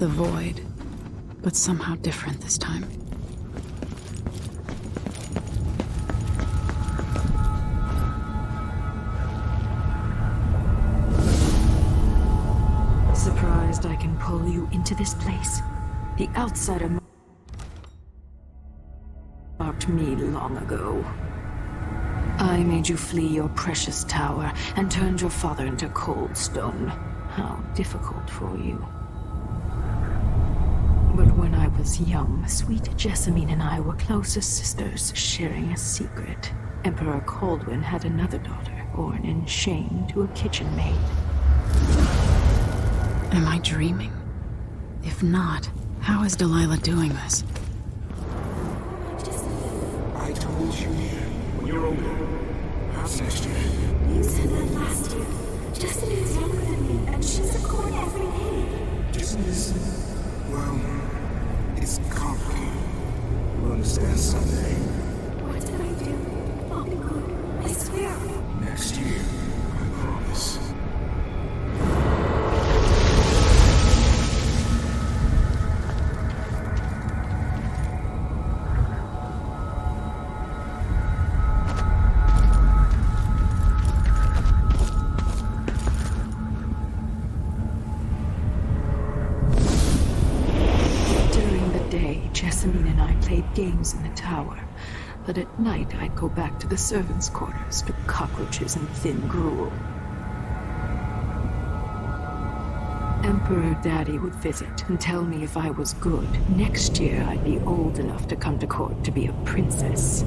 the void, but somehow different this time. Surprised I can pull you into this place? The outsider marked me long ago. I made you flee your precious tower and turned your father into cold stone. How difficult for you. But when I was young, sweet Jessamine and I were close as sisters, sharing a secret. Emperor Kaldwin had another daughter, born in shame to a kitchen maid. Am I dreaming? If not, how is Delilah doing this? I told you, when you're older, perhaps next year. You said that last year. Jessamine is younger than me, and she's at court every day. Business, well, it's complicated. You'll understand someday. What did I do? I'll be good. I swear. Next year, I promise. Jessamine and I played games in the tower, but at night I'd go back to the servants' quarters to cockroaches and thin gruel. Emperor Daddy would visit and tell me if I was good. Next year I'd be old enough to come to court to be a princess.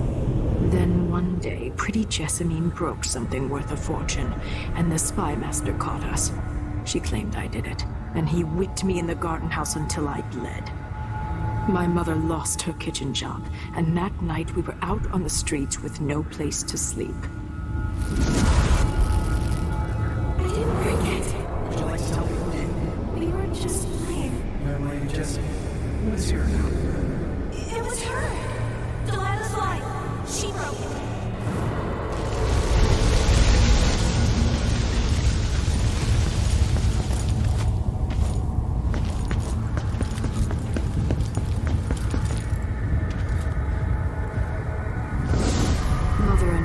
Then one day, pretty Jessamine broke something worth a fortune, and the spy master caught us. She claimed I did it, and he whipped me in the garden house until I bled. My mother lost her kitchen job, and that night we were out on the streets with no place to sleep. I didn't forget. Would you like to tell me who did? We were just playing. Normally, Jesse. Who is here now? It was her. Delilah's lie. She broke it.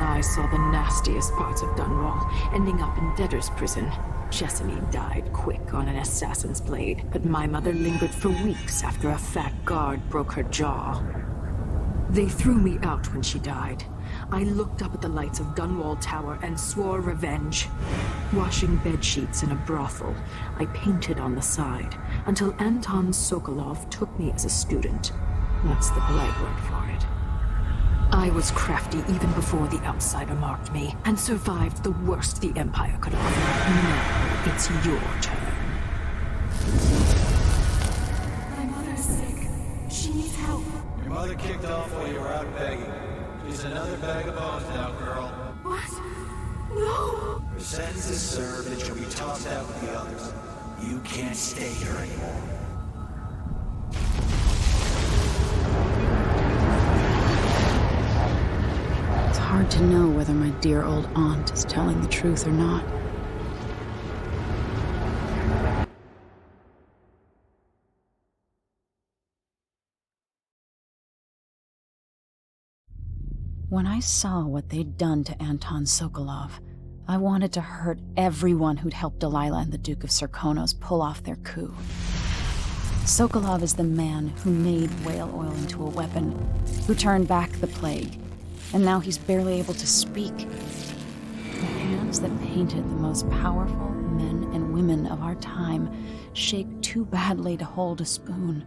I saw the nastiest parts of Dunwall, ending up in debtor's prison. Jessamine died quick on an assassin's blade, but my mother lingered for weeks after a fat guard broke her jaw. They threw me out when she died. I looked up at the lights of Dunwall Tower and swore revenge. Washing bedsheets in a brothel, I painted on the side, until Anton Sokolov took me as a student. That's the polite word for it. I was crafty even before the outsider marked me, and survived the worst the Empire could offer. Now, it's your turn. My mother's sick. She needs help. Your mother kicked off while you were out begging. She's another bag of bones now, girl. What? No! Her sentence is served and she'll be tossed out with the others. You can't stay here anymore. It's hard to know whether my dear old aunt is telling the truth or not. When I saw what they'd done to Anton Sokolov, I wanted to hurt everyone who'd helped Delilah and the Duke of Serkonos pull off their coup. Sokolov is the man who made whale oil into a weapon, who turned back the plague, and now he's barely able to speak. The hands that painted the most powerful men and women of our time shake too badly to hold a spoon.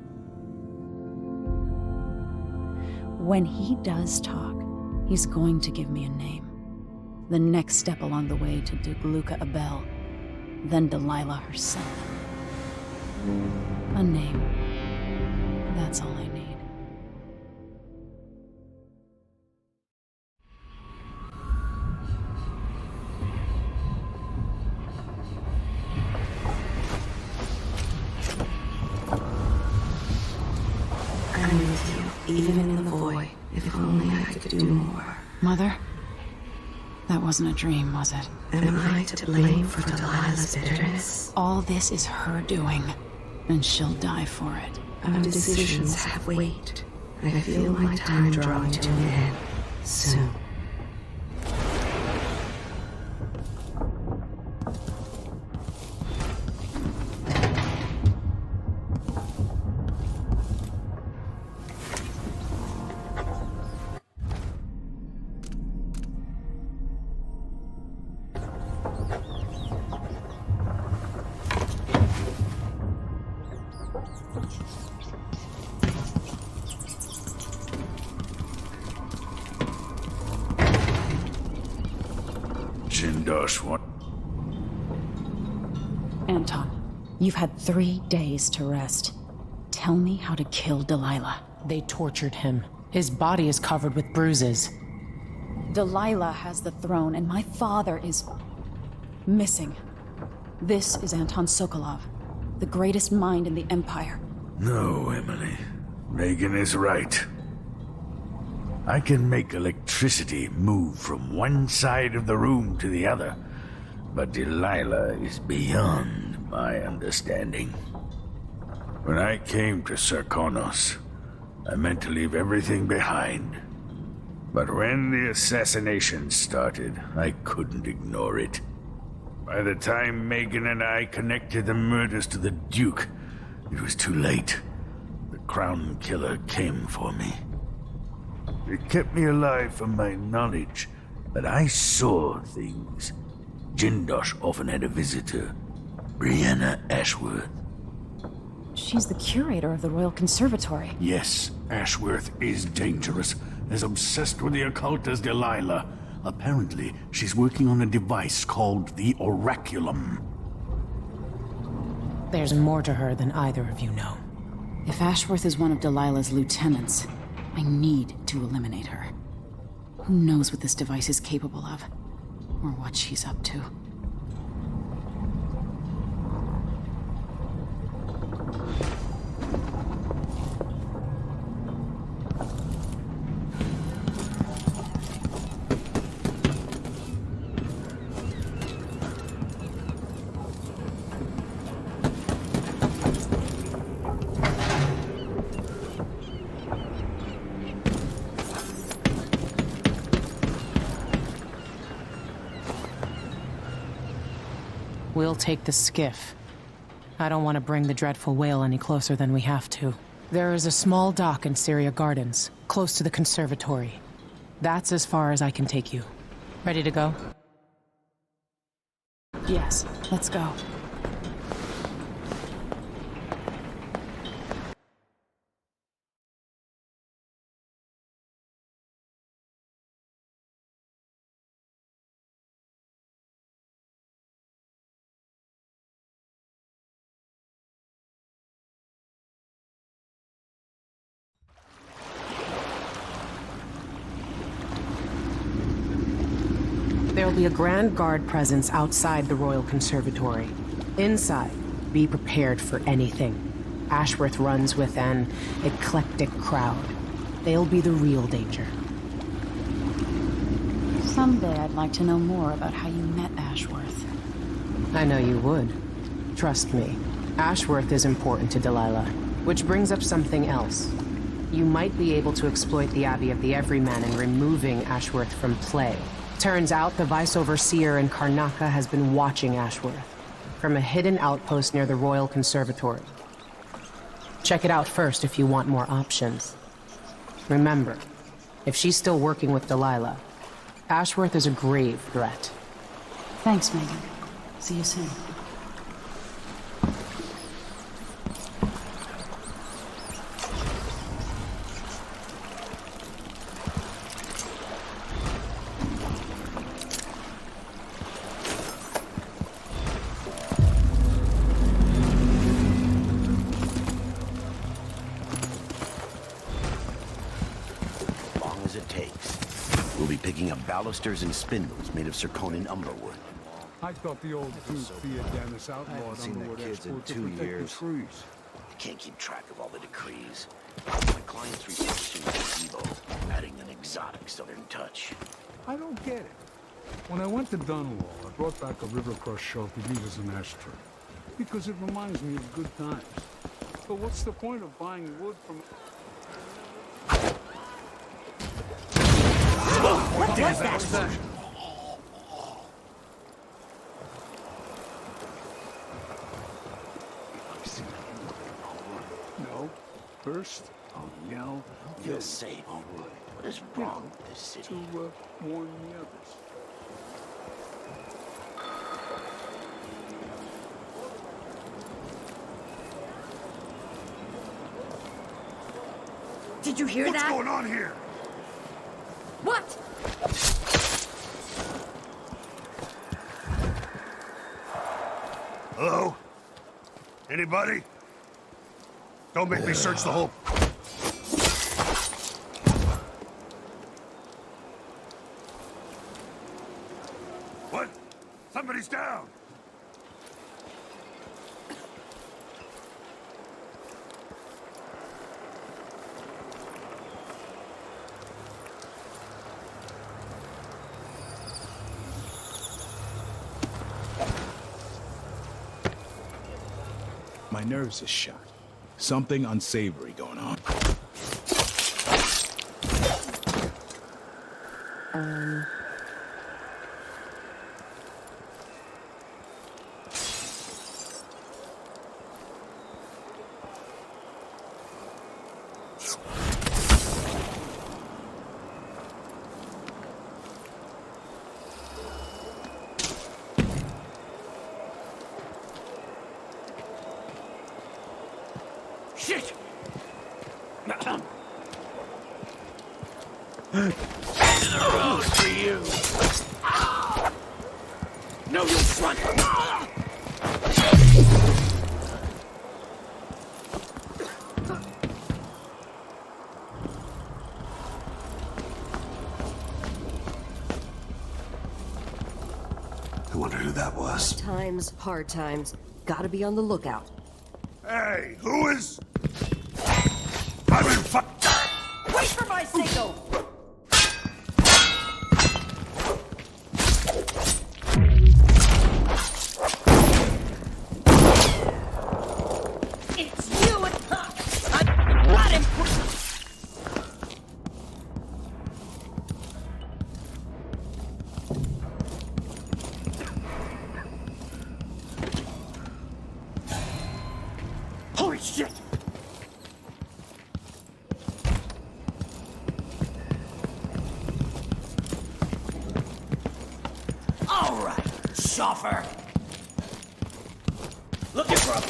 When he does talk, he's going to give me a name. The next step along the way to Duke Luca Abel, then Delilah herself. A name. That's all I need. I'm with you, even in the void. If only I could do more. Mother? That wasn't a dream, was it? Am I to blame for Delilah's bitterness? All this is her doing. And she'll die for it. Our decisions have weight. I feel my time drawing to an end soon. What? Anton, you've had 3 days to rest. Tell me how to kill Delilah. They tortured him. His body is covered with bruises. Delilah has the throne, and my father is missing. This is Anton Sokolov, the greatest mind in the Empire. No, Emily. Megan is right. I can make electricity move from one side of the room to the other, but Delilah is beyond my understanding. When I came to Serkonos, I meant to leave everything behind. But when the assassination started, I couldn't ignore it. By the time Megan and I connected the murders to the Duke, it was too late. The Crown Killer came for me. It kept me alive from my knowledge, but I saw things. Jindosh often had a visitor, Brianna Ashworth. She's the curator of the Royal Conservatory. Yes, Ashworth is dangerous, as obsessed with the occult as Delilah. Apparently, she's working on a device called the Oraculum. There's more to her than either of you know. If Ashworth is one of Delilah's lieutenants, I need to eliminate her. Who knows what this device is capable of, or what she's up to. We'll take the skiff. I don't want to bring the dreadful whale any closer than we have to. There is a small dock in Syria Gardens, close to the conservatory. That's as far as I can take you. Ready to go? Yes, let's go. There'll be a Grand Guard presence outside the Royal Conservatory. Inside, be prepared for anything. Ashworth runs with an eclectic crowd. They'll be the real danger. Someday I'd like to know more about how you met Ashworth. I know you would. Trust me. Ashworth is important to Delilah. Which brings up something else. You might be able to exploit the Abbey of the Everyman in removing Ashworth from play. Turns out the Vice Overseer in Karnaca has been watching Ashworth from a hidden outpost near the Royal Conservatory. Check it out first if you want more options. Remember, if she's still working with Delilah, Ashworth is a grave threat. Thanks, Megan. See you soon. Balusters and spindles made of Serkonan umberwood. I thought the old Duke Theodanis outlawed underwood exports to protect the trees. I can't keep track of all the decrees. My client's researching the Evo, adding an exotic southern touch. I don't get it. When I went to Dunwall, I brought back a river-crust shelf to use as an ashtray. Because it reminds me of good times. But what's the point of buying wood from... What was that? No. First, I'll yell. Feel safe. What is wrong with this city? To warn the others. Did you hear that? What's going on here? What? Hello? Anybody? Don't make me search the whole... What? Somebody's down! My nerves are shot. Something unsavory going on. Shit! Road for you! No, you front! I wonder who that was. Times, hard times. Gotta be on the lookout. Hey, who is... I've been Wait for my signal! It's you and I'm not important. Holy shit! All right, chauffeur. Looking for a...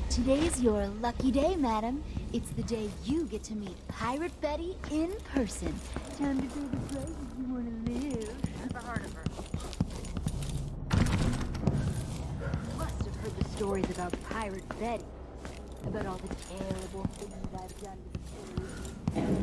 Today's your lucky day, madam. It's the day you get to meet Pirate Betty in person. Time to do the places you want to live. Never heard of her. You must have heard the stories about Pirate Betty. About all the terrible things I've done to you.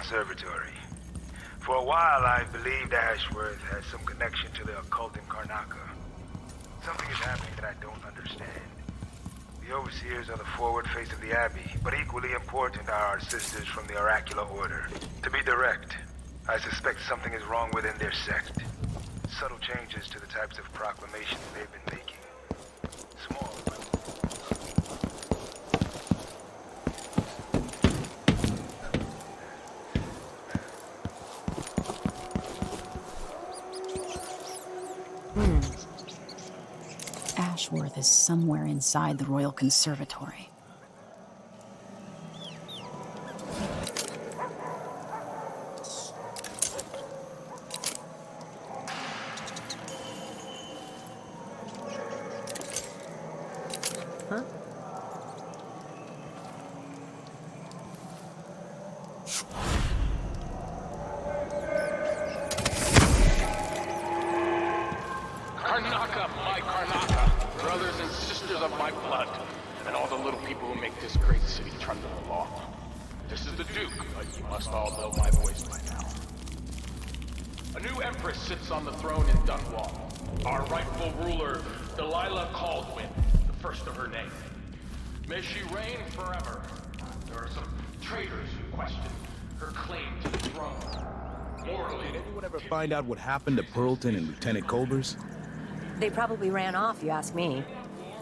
Conservatory. For a while, I believed Ashworth had some connection to the occult in Karnaca. Something is happening that I don't understand. The overseers are the forward face of the Abbey, but equally important are our sisters from the Oracular Order. To be direct, I suspect something is wrong within their sect. Subtle changes to the types of proclamations they've been making. Small. Ashworth is somewhere inside the Royal Conservatory. Huh? Karnaca, my Karnaca, brothers and sisters of my blood, and all the little people who make this great city trundle along. This is the Duke, but you must all know my voice by now. A new empress sits on the throne in Dunwall. Our rightful ruler, Delilah Caldwin, the first of her name. May she reign forever. There are some traitors who question her claim to the throne. Morally, Did anyone ever find out what happened to Pearlton and Lieutenant Colbers? They probably ran off, you ask me.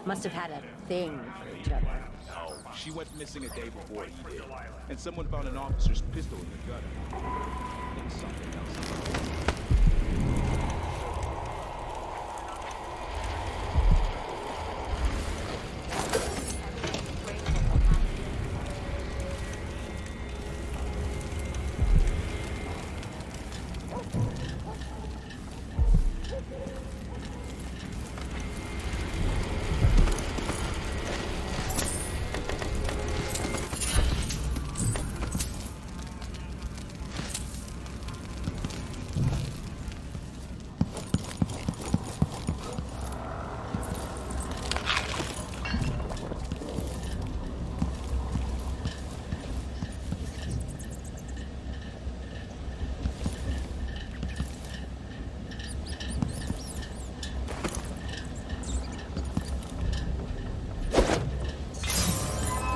Must have had a thing for each other. No, she went missing a day before he did. And someone found an officer's pistol in the gutter. And something else.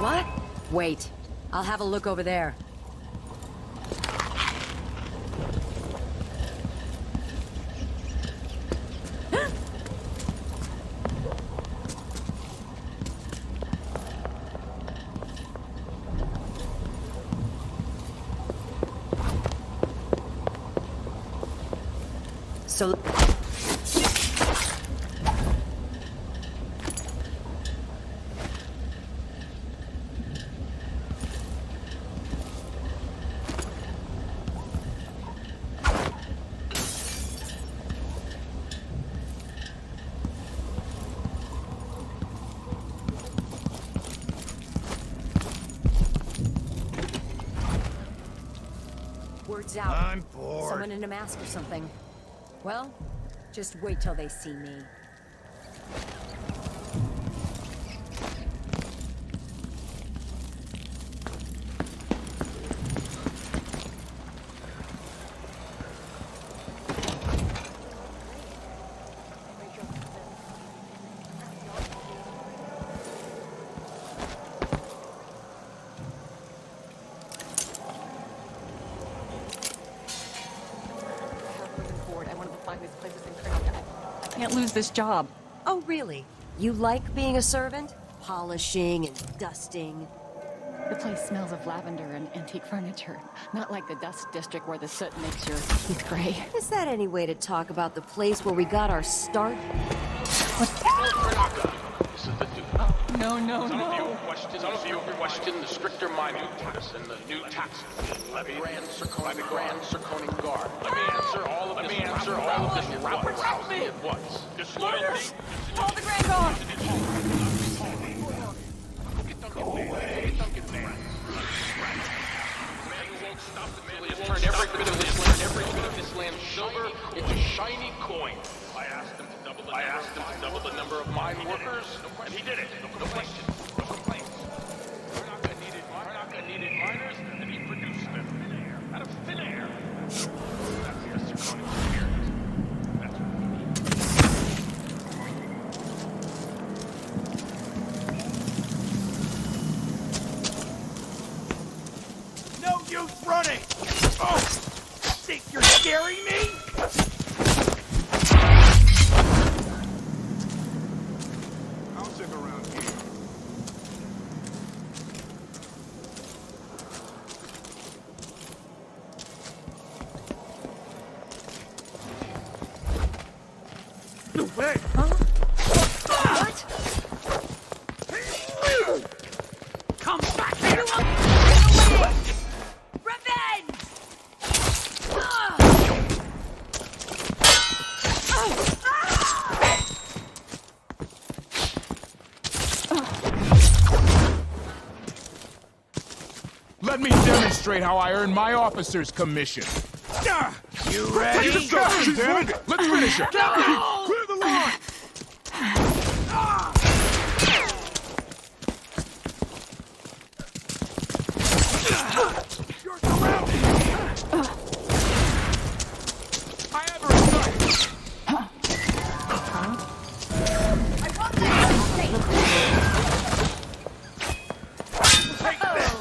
What? Wait. I'll have a look over there. So... Word's out. I'm bored. Someone in a mask or something. Well, just wait till they see me. Can't lose this job. Oh, really? You like being a servant? Polishing and dusting? The place smells of lavender and antique furniture. Not like the dust district where the soot makes your teeth gray. Is that any way to talk about the place where we got our start? This is the Duke. Oh, no. Some of you question the stricter minuteness and the new taxes by the Grand Circoning Guard. Let me answer all of this rabble-rousing at once. Disloyalty. Call the Grand Guard! Go away. He has turned every bit of this land silver into shiny coin. I asked him to double the number of mine workers, and he did it. No question. No complaints. Karnaca needed miners, and he produced them. Out of bury me? I'll stick around here. Hey! What? Come back here! Revenge! Let me demonstrate how I earn my officer's commission. You ready? Damn it! Let's finish it! Go! Clear the line! You're surrounded! I have her in sight! I want that safe. Take this!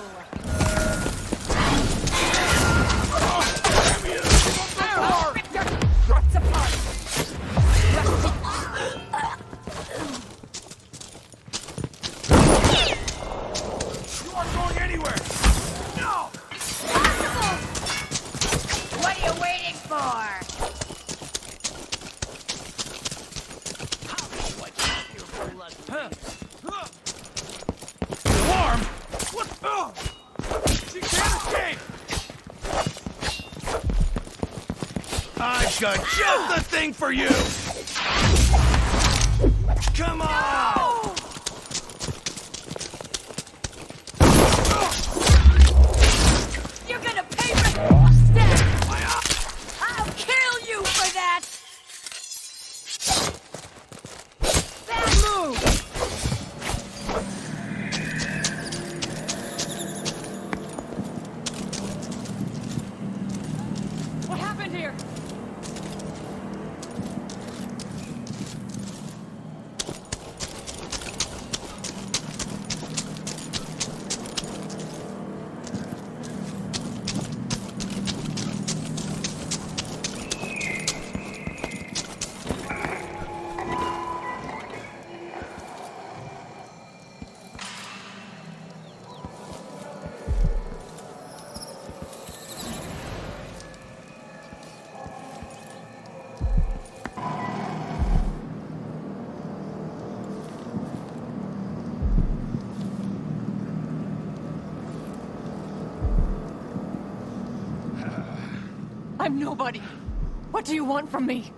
What's apart? You aren't going anywhere! No! Possible! What are you waiting for? Alarm! What? Oh! She can't escape! I've got just the thing for you! Come on! You're gonna pay for that! I'll kill you for that! Bad move! What happened here? I'm nobody. What do you want from me?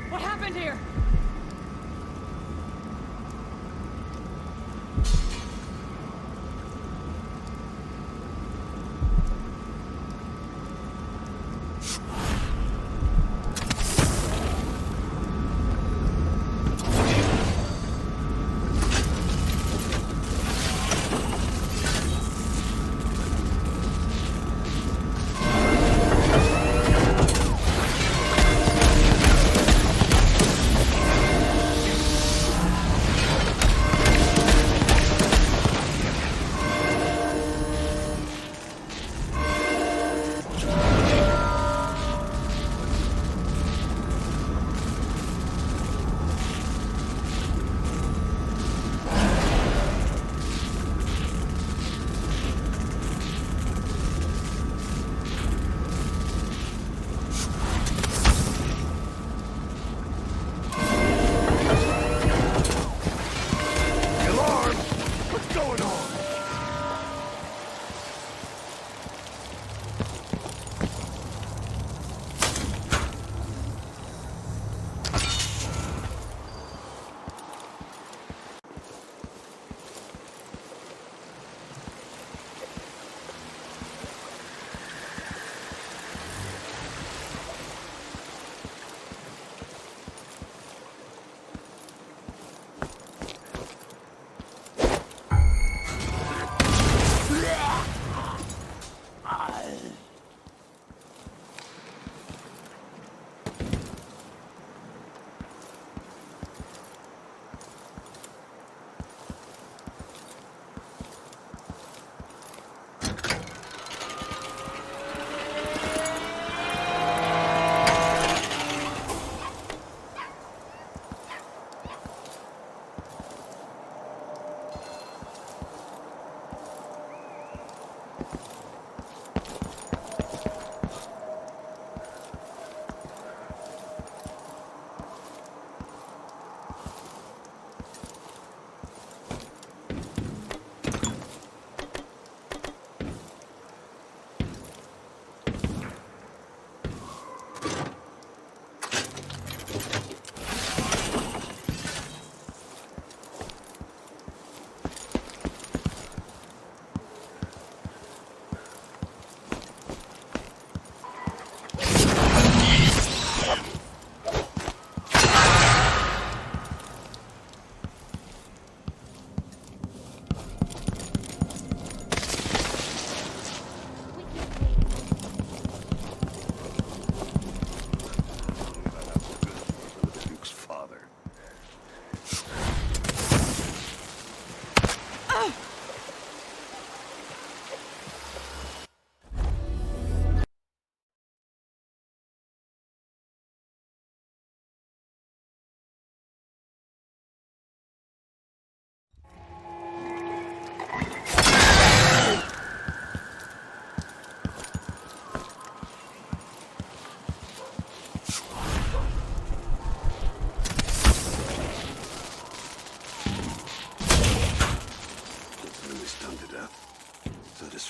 What happened here?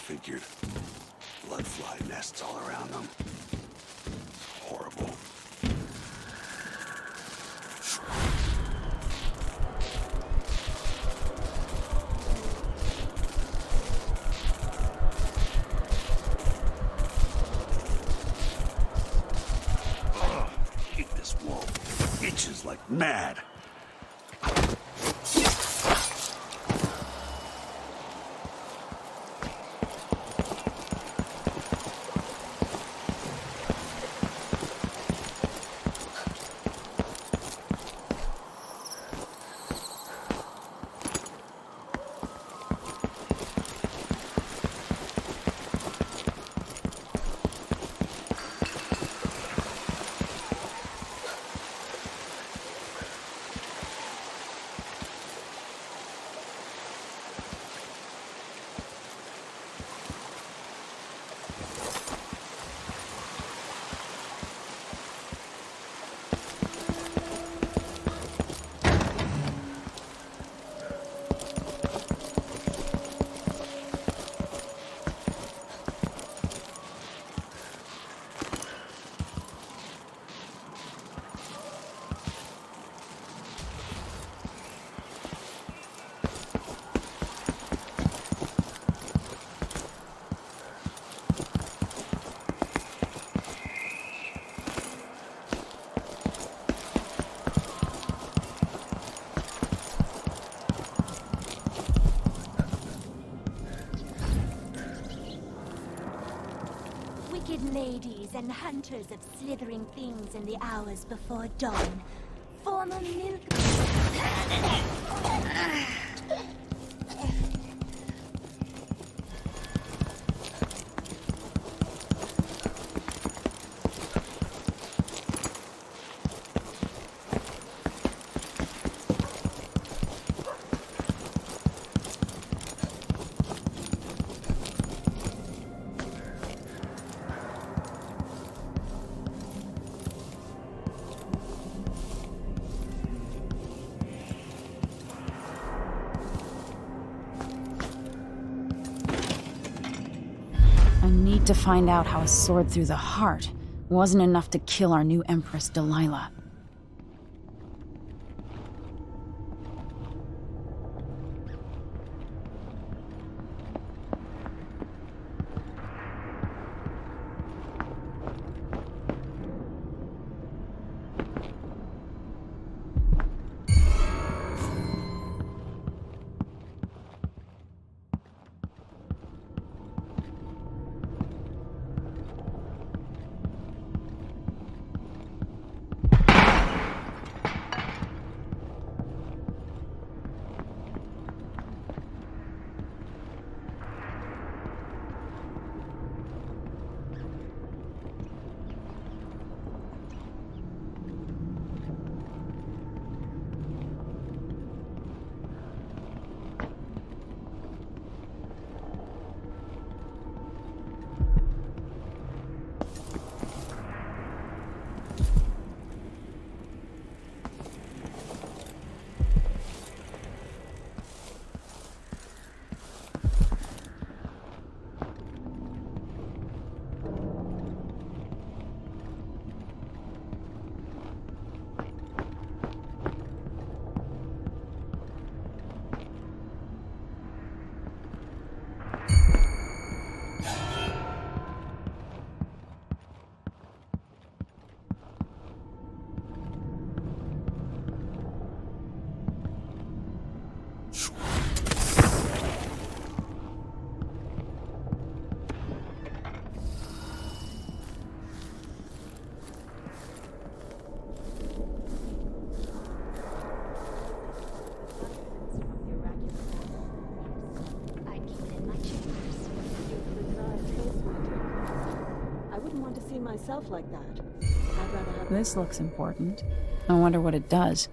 disfigured. Blood fly nests all around them. Horrible. Ugh, hate this wall. Itches like mad. Wicked ladies and hunters of slithering things in the hours before dawn. Former milk... To find out how a sword through the heart wasn't enough to kill our new Empress, Delilah. Myself like that. I'd rather have... This looks important. I wonder what it does.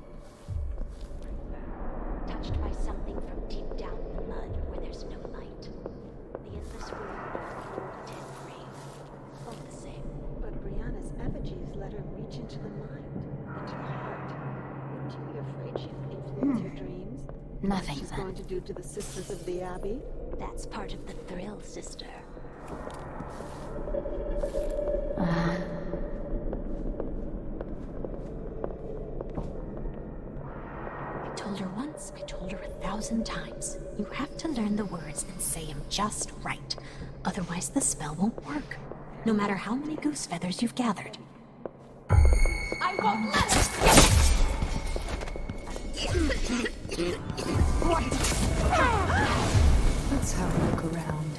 Touched by something from deep down in the mud where there's no light. The endless wound of the old dead grave. All the same. But Brianna's effigies let her reach into the mind, into the heart. Wouldn't you be afraid she could influence your dreams? Nothing, She's then. going to do to the sisters of the Abbey? That's part of the thrill, sister. I told her once, I told her 1,000 times. You have to learn the words and say them just right. Otherwise the spell won't work. No matter how many goose feathers you've gathered. I won't let it! What? Let's have a look around.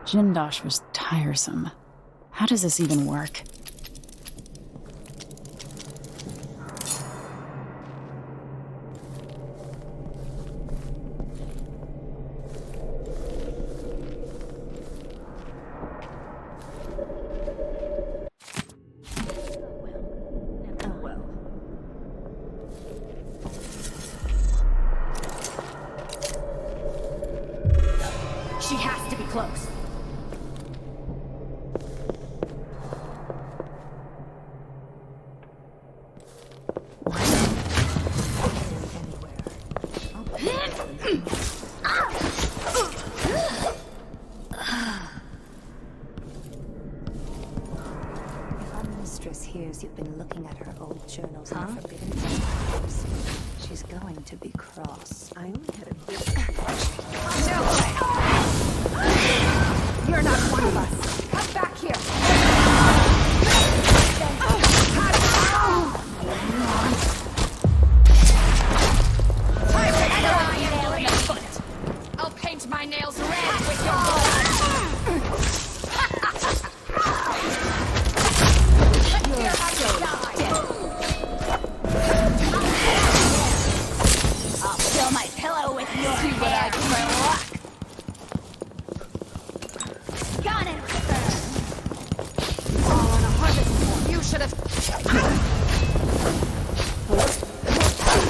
Jindosh was tiresome. How does this even work? She has to be close. Hears you've been looking at her old journals and forbidden times. She's going to be cross. I only had a bit. You're not one of us. Come back here. I'll paint my nails red with your blood. I'll fill my pillow with your hair. Got it, sir. All on a harvest. You should have.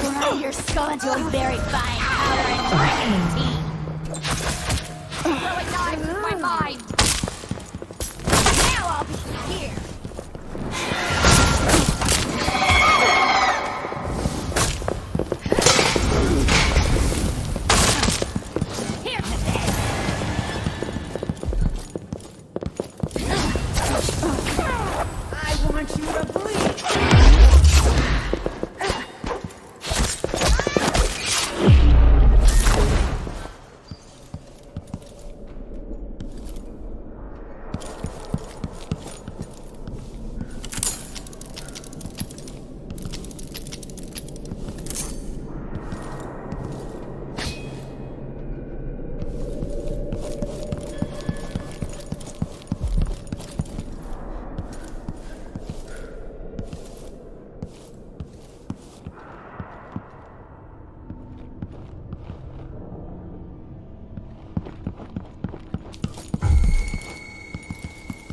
Grind your skull into a very fine powder and drink tea. Throwing knives with my mind. Now I'll be here.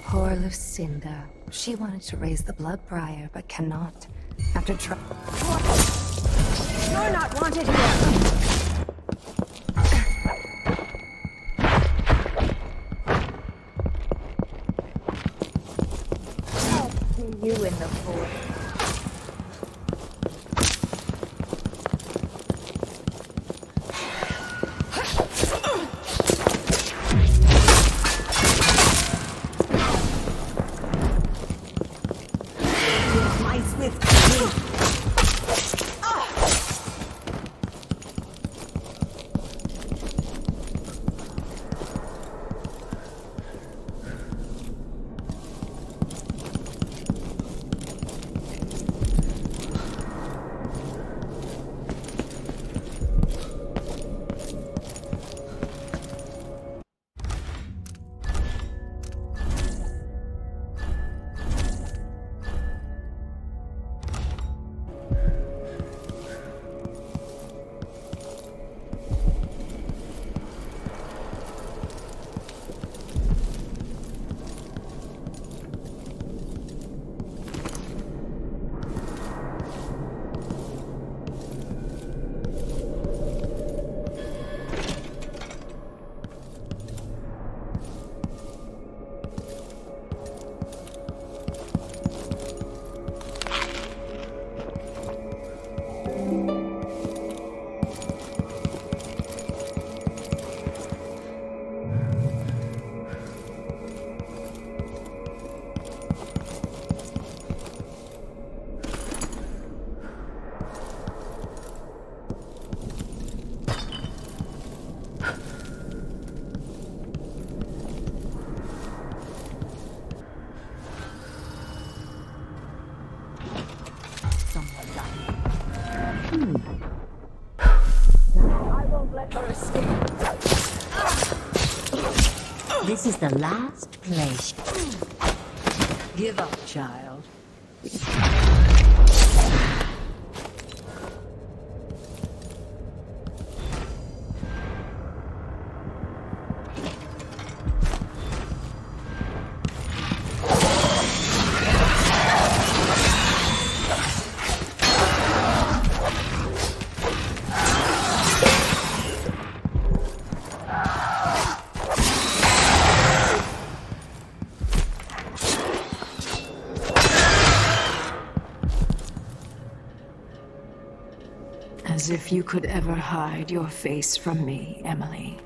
Poor Lucinda. She wanted to raise the blood briar, but cannot. After You're not wanted here. You in the forest. This is the last place. Give up, child. As if you could ever hide your face from me, Emily.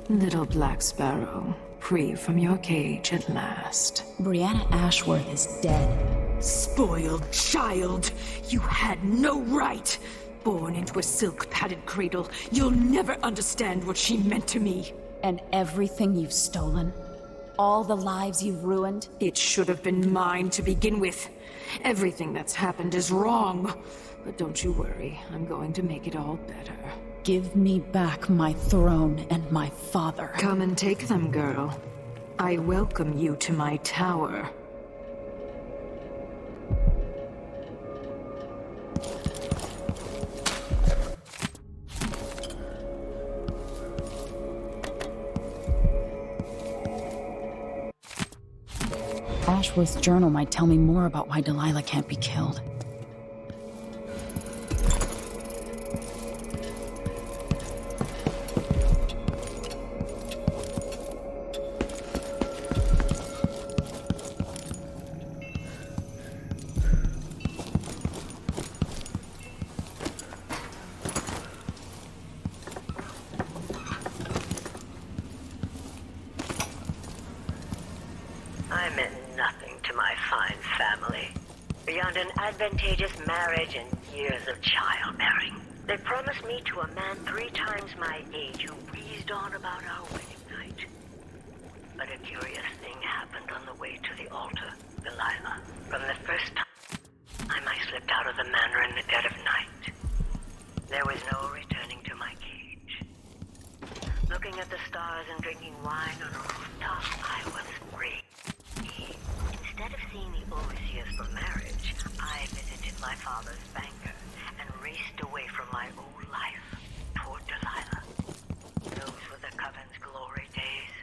Little Black Sparrow, free from your cage at last. Brianna Ashworth is dead. Spoiled child! You had no right! Born into a silk-padded cradle, you'll never understand what she meant to me. And everything you've stolen? All the lives you've ruined? It should have been mine to begin with. Everything that's happened is wrong. But don't you worry, I'm going to make it all better. Give me back my throne and my father. Come and take them, girl. I welcome you to my tower. Ashworth's journal might tell me more about why Delilah can't be killed. I meant nothing to my fine family, beyond an advantageous marriage and years of childbearing. They promised me to a man 3 times my age who breezed on about our wedding night. But a curious thing happened on the way to the altar, Delilah. From the first time I slipped out of the manor in the dead of night, there was no returning to my cage. Looking at the stars and drinking wine on a rooftop, I was free. Instead of seeing the overseers for marriage, I visited my father's banker and raced away from my old life toward Delilah. Those were the Coven's glory days.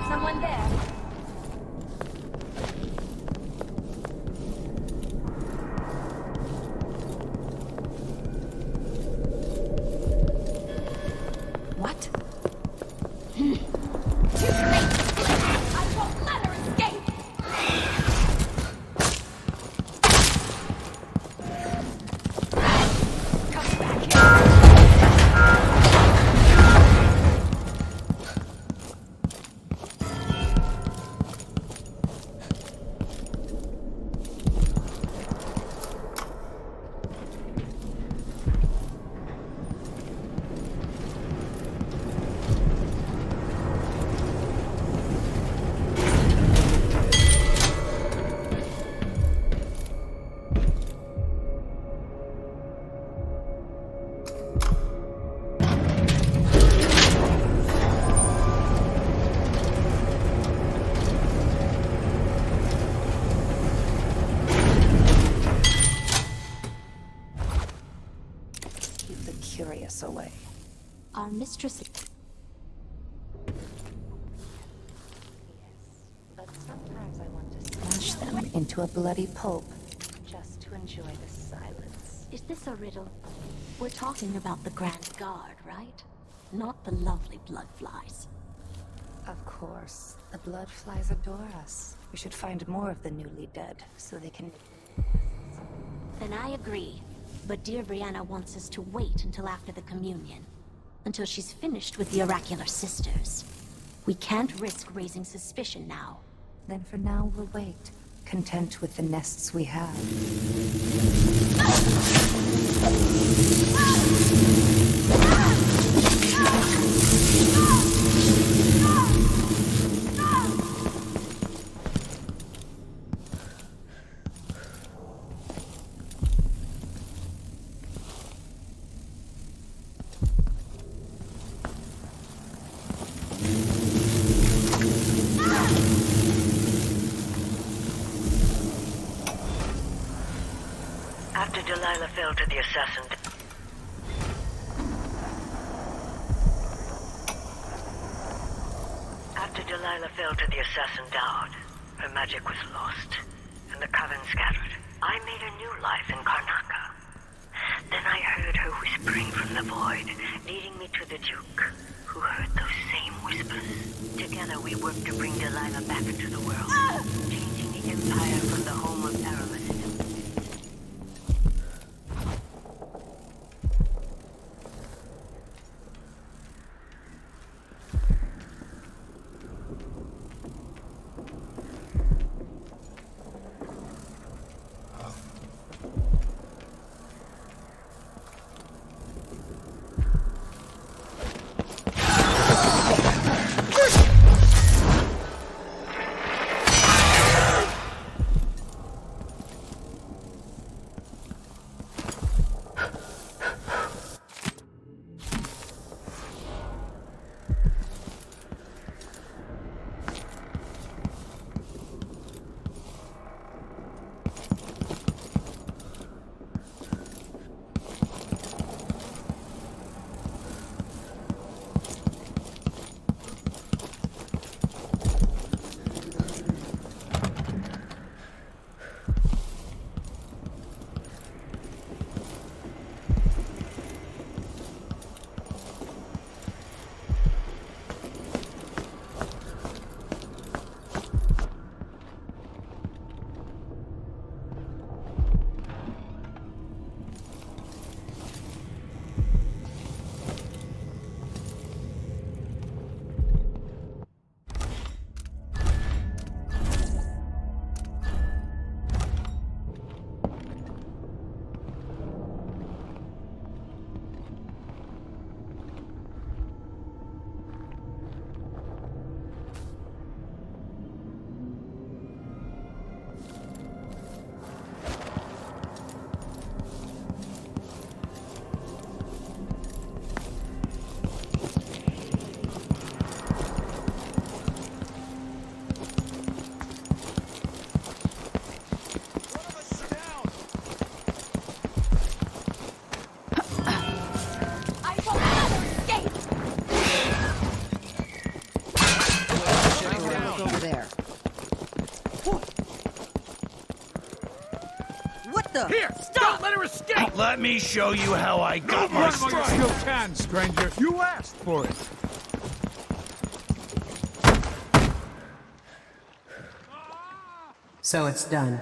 Someone there. What? Too late! I won't let her escape! Come back here! Curious away. Our mistress... But sometimes I want to smash them into a bloody pulp, just to enjoy the silence. Is this a riddle? We're talking about the Grand Guard, right? Not the lovely bloodflies. Of course. The bloodflies adore us. We should find more of the newly dead, so they can... Then I agree. But dear Brianna wants us to wait until after the communion. Until she's finished with the oracular sisters. We can't risk raising suspicion now. Then for now, we'll wait. Content with the nests we have. After Delilah fell to the assassin... After Delilah fell to the assassin Dowd, her magic was lost, and the coven scattered. I made a new life in Karnaca. Then I heard her whispering from the void, leading me to the Duke, who heard those same whispers. Together we worked to bring Delilah back into the world, changing the Empire from the home of Aramis. Let me show you how I got my strike. You still can, stranger. You asked for it. So it's done.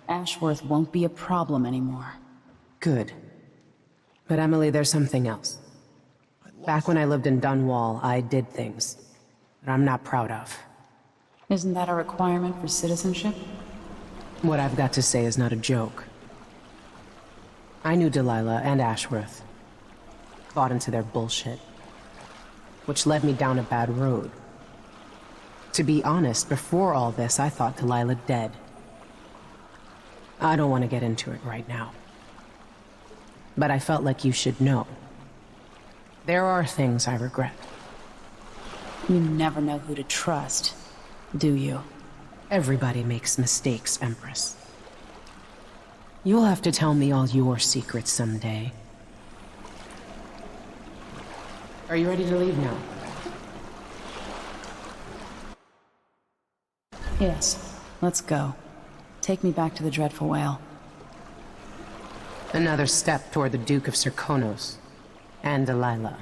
Ashworth won't be a problem anymore. Good. But Emily, there's something else. Back when I lived in Dunwall, I did things that I'm not proud of. Isn't that a requirement for citizenship? What I've got to say is not a joke. I knew Delilah and Ashworth. Bought into their bullshit. Which led me down a bad road. To be honest, before all this, I thought Delilah dead. I don't want to get into it right now. But I felt like you should know. There are things I regret. You never know who to trust, do you? Everybody makes mistakes, Empress. You'll have to tell me all your secrets someday. Are you ready to leave now? Yes, let's go. Take me back to the Dreadful Whale. Another step toward the Duke of Serkonos and Delilah.